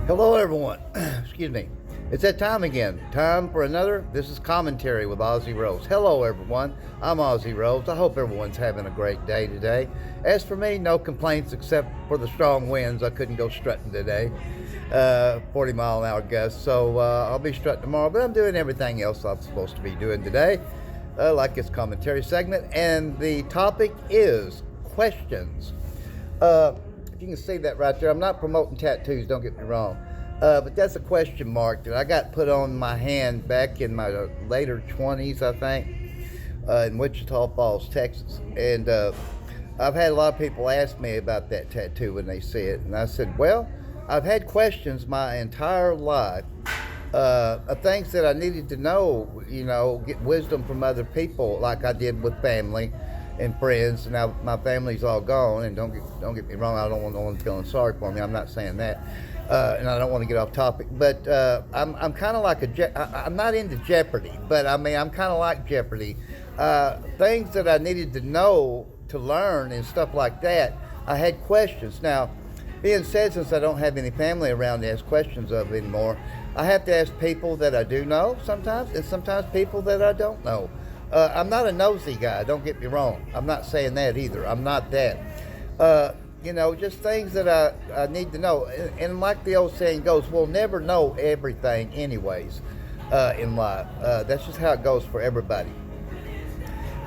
Hello, everyone. Excuse me. It's that time again. Time for another. This is Commentary with Ozzy Rose. Hello, everyone. I'm Ozzy Rose. I hope everyone's having a great day today. As for me, no complaints except for the strong winds. I couldn't go strutting today. 40-mile-an-hour gusts. So I'll be strutting tomorrow, but I'm doing everything else I'm supposed to be doing today, like this commentary segment. And the topic is questions. If you can see that right there, I'm not promoting tattoos, don't get me wrong. But that's a question mark that I got put on my hand back in my later 20s, I think, in Wichita Falls, Texas. And I've had a lot of people ask me about that tattoo when they see it. And I said, well, I've had questions my entire life of things that I needed to know, get wisdom from other people like I did with family and friends. Now my family's all gone, and don't get me wrong, I don't want no one feeling sorry for me. I'm not saying that, and I don't want to get off topic. But I'm kind of like I'm not into Jeopardy, but I mean I'm kind of like Jeopardy. Things that I needed to know to learn and stuff like that. I had questions. Now, being said, since I don't have any family around to ask questions of anymore, I have to ask people that I do know sometimes, and sometimes people that I don't know. I'm not a nosy guy, don't get me wrong. I'm not saying that either. I'm not that. Just things that I need to know. And like the old saying goes, we'll never know everything anyways in life. That's just how it goes for everybody.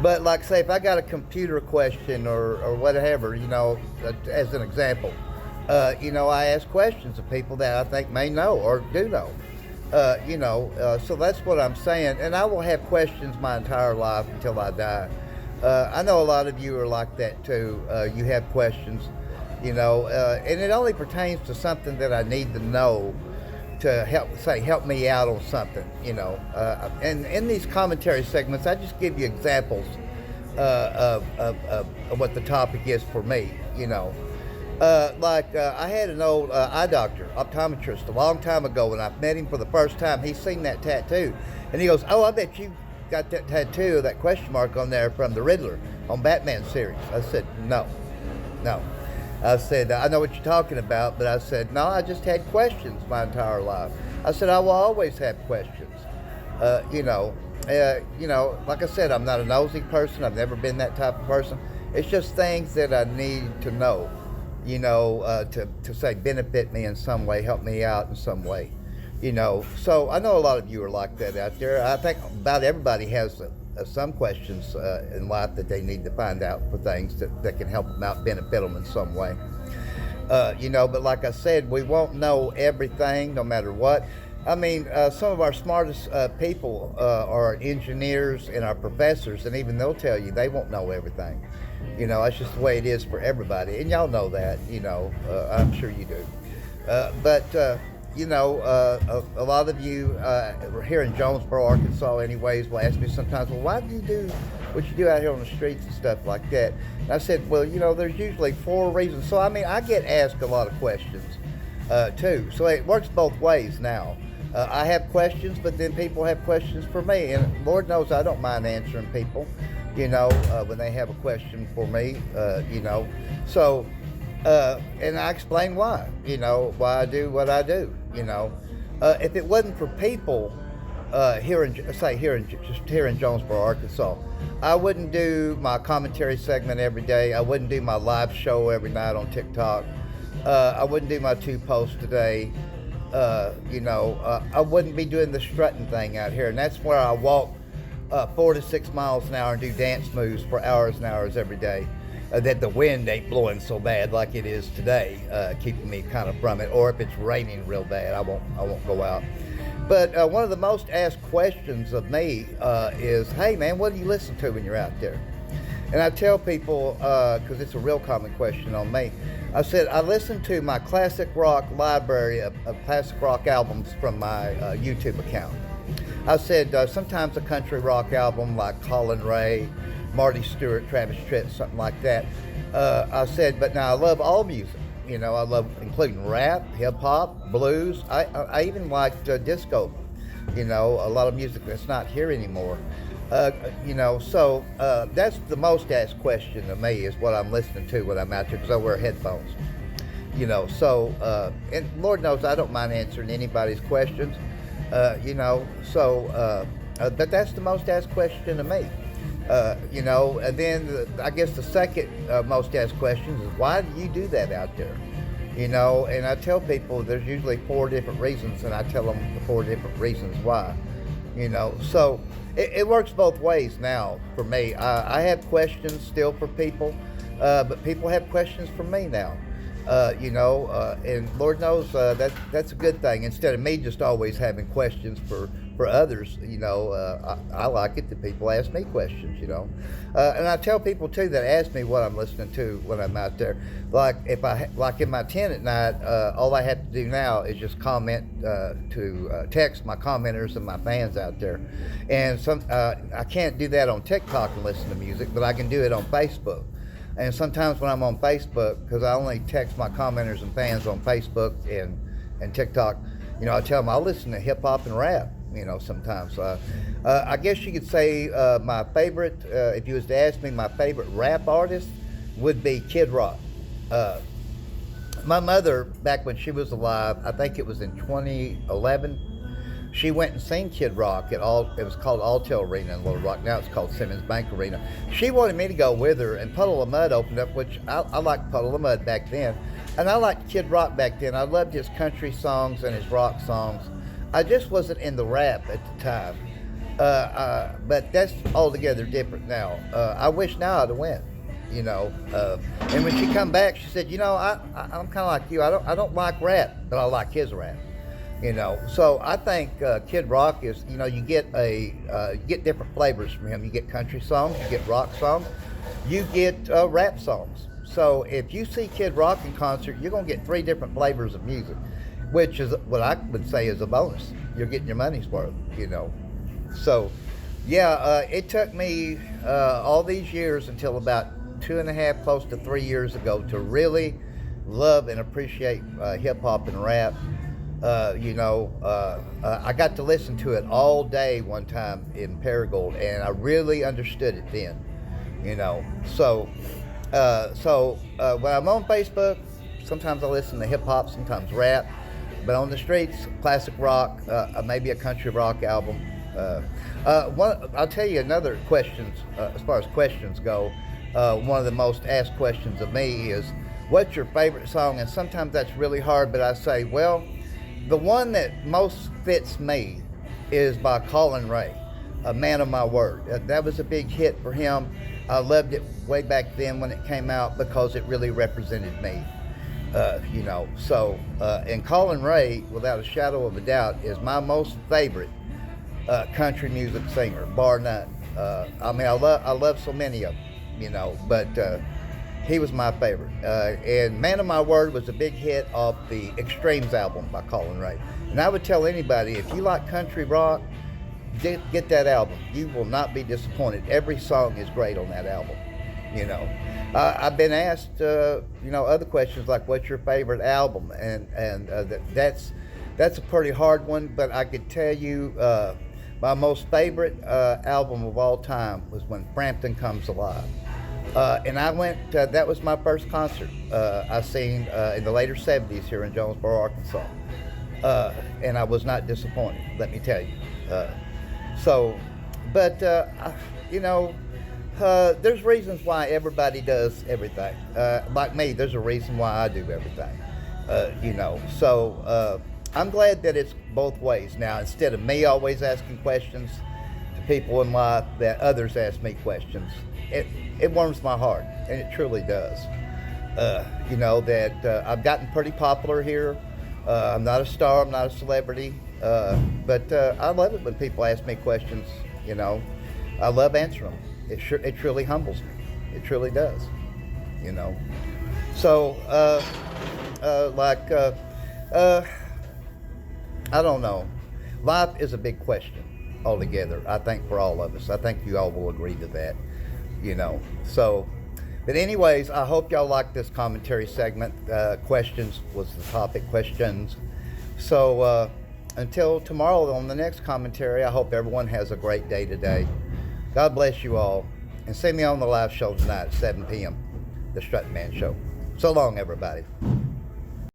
But like say, if I got a computer question or whatever, as an example, I ask questions of people that I think may know or do know. So that's what I'm saying. And I will have questions my entire life until I die. I know a lot of you are like that too. You have questions, and it only pertains to something that I need to know to help me out on something, and in these commentary segments, I just give you examples of what the topic is for me, I had an old eye doctor, optometrist, a long time ago when I met him for the first time. He's seen that tattoo, and he goes, "Oh, I bet you got that tattoo, that question mark on there from the Riddler on Batman series." I said, No. I said, "I know what you're talking about," but I said, "No, I just had questions my entire life." I said, "I will always have questions." Like I said, I'm not a nosy person. I've never been that type of person. It's just things that I need to know. To say benefit me in some way, help me out in some way, So I know a lot of you are like that out there. I think about everybody has some questions in life that they need to find out for things that can help them out, benefit them in some way. But like I said, we won't know everything no matter what. I mean, some of our smartest people are engineers and our professors, and even they'll tell you they won't know everything. That's just the way it is for everybody, and y'all know that. I'm sure you do. A lot of you here in Jonesboro, Arkansas, anyways, will ask me sometimes, "Well, why do you do what you do out here on the streets and stuff like that?" And I said, "Well, there's usually 4 reasons." So I mean, I get asked a lot of questions too. So it works both ways now. I have questions, but then people have questions for me, and Lord knows I don't mind answering people. When they have a question for me, So, and I explain why, why I do what I do, If it wasn't for people here in Jonesboro, Arkansas, I wouldn't do my commentary segment every day. I wouldn't do my live show every night on TikTok. I wouldn't do my 2 posts today. I wouldn't be doing the strutting thing out here, and that's where I walk 4 to 6 miles an hour and do dance moves for hours and hours every day. That the wind ain't blowing so bad like it is today, keeping me kind of from it. Or if it's raining real bad, I won't go out. But one of the most asked questions of me is, "Hey man, what do you listen to when you're out there?" And I tell people, because it's a real common question on me, I said, I listen to my classic rock library of classic rock albums from my YouTube account. I said, sometimes a country rock album like Colin Ray, Marty Stewart, Travis Tritt, something like that. I said, but now I love all music. I love including rap, hip hop, blues. I even liked disco. A lot of music that's not here anymore. So that's the most asked question to me is what I'm listening to when I'm out there, because I wear headphones. And Lord knows I don't mind answering anybody's questions, but that's the most asked question to me. And then I guess the second most asked questions is, why do you do that out there? And I tell people there's usually 4 different reasons, and I tell them the 4 different reasons why. So it works both ways now for me. I have questions still for people, but people have questions for me now. And Lord knows that's a good thing. Instead of me just always having questions for others, I like it that people ask me questions, and I tell people too that ask me what I'm listening to when I'm out there. Like like in my tent at night, all I have to do now is just comment to text my commenters and my fans out there, and I can't do that on TikTok and listen to music, but I can do it on Facebook. And sometimes when I'm on Facebook, because I only text my commenters and fans on Facebook and TikTok, I tell them I listen to hip hop and rap, sometimes. I guess you could say my favorite, if you was to ask me, my favorite rap artist would be Kid Rock. My mother, back when she was alive, I think it was in 2011, she went and seen Kid Rock at it was called Alltel Arena in Little Rock. Now it's called Simmons Bank Arena. She wanted me to go with her, and Puddle of Mud opened up, which I liked Puddle of Mud back then. And I liked Kid Rock back then. I loved his country songs and his rock songs. I just wasn't in the rap at the time. But that's altogether different now. I wish now I'd have went, And when she come back, she said, I'm kind of like you. I don't like rap, but I like his rap. So I think Kid Rock is, you get get different flavors from him. You get country songs, you get rock songs, you get rap songs. So if you see Kid Rock in concert, you're going to get 3 different flavors of music, which is what I would say is a bonus. You're getting your money's worth, So, it took me all these years until about 2.5, close to 3 years ago to really love and appreciate hip hop and rap. I got to listen to it all day one time in Paragould, and I really understood it then, So when I'm on Facebook, sometimes I listen to hip hop, sometimes rap, but on the streets, classic rock, maybe a country rock album. I'll tell you another questions, as far as questions go. One of the most asked questions of me is, what's your favorite song? And sometimes that's really hard, but I say, well, the one that most fits me is by Colin Ray, A Man of My Word. That was a big hit for him. I loved it way back then when it came out because it really represented me, And Colin Ray, without a shadow of a doubt, is my most favorite country music singer, bar none. I love so many of them, but he was my favorite. And Man of My Word was a big hit off the Extremes album by Colin Ray. And I would tell anybody, if you like country rock, get that album. You will not be disappointed. Every song is great on that album, I've been asked, other questions like, what's your favorite album? And that's a pretty hard one, but I could tell you my most favorite album of all time was When Frampton Comes Alive. And I went, that was my first concert I seen in the later 70s here in Jonesboro, Arkansas. And I was not disappointed, let me tell you. There's reasons why everybody does everything. Like me, there's a reason why I do everything. I'm glad that it's both ways now. Instead of me always asking questions to people in life, that others ask me questions. It warms my heart, and it truly does. I've gotten pretty popular here. I'm not a star, I'm not a celebrity, but I love it when people ask me questions. I love answering them. It truly humbles me. It truly does. I don't know. Life is a big question altogether, I think, for all of us. I think you all will agree to that. But anyways, I hope y'all like this commentary segment. Questions was the topic, questions. So until tomorrow on the next commentary, I hope everyone has a great day today. God bless you all. And see me on the live show tonight at 7 p.m., The Strutting Man Show. So long, everybody.